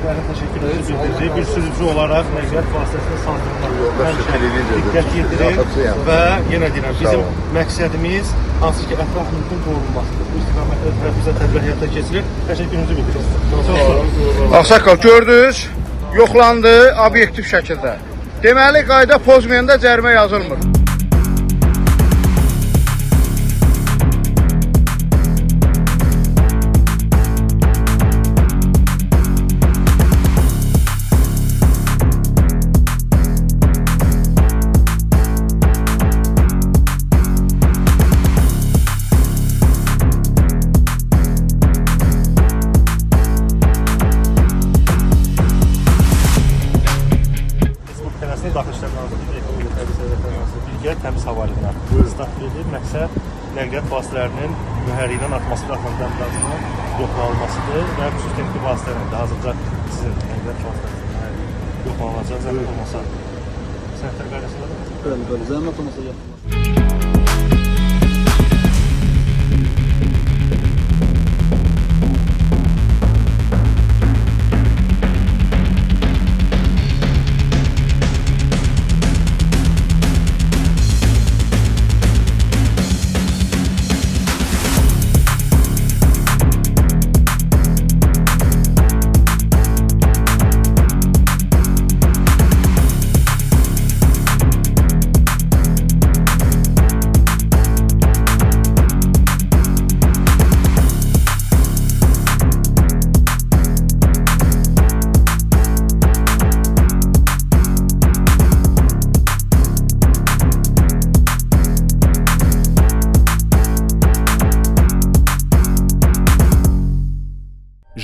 dərin təşəkkürümüzü bildiririk. Bir sürücü olaraq nəqliyyat vasitəsində sağlamlıqla diqqət yetirir və yenə deyirəm, bizim məqsədimiz hansı ki, ətraf mühitin qorunmasıdır. Bu istiqamətdə tərəfimizə tədbir həyata keçirir. Təşəkkürümüzü bildiririk. Çox sağ olun. Ağsaqqal, gördünüz, yoxlandı obyektiv şəkildə. Deməli, qayda pozmayanda cərimə yazılmır. Daxili İşlər Nazirliyi Ekologiya Təbii Sərvətləri birgə təmiz hava alınına start verir. Məqsəd nəqliyyat vasitələrinin mühərriyindən atmosfer axıntılarının yoxlanılmasıdır və xüsusi texniki vasitələrlə də hazırda sizin nəqliyyat vasitələrinin yoxlanılacaq, zəhmət olmasa sənətlər qaydasındadır mı? Bəli, zəhmət olmasa yapılır.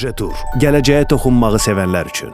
Jetur, gələcəyə toxunmağı sevənlər üçün.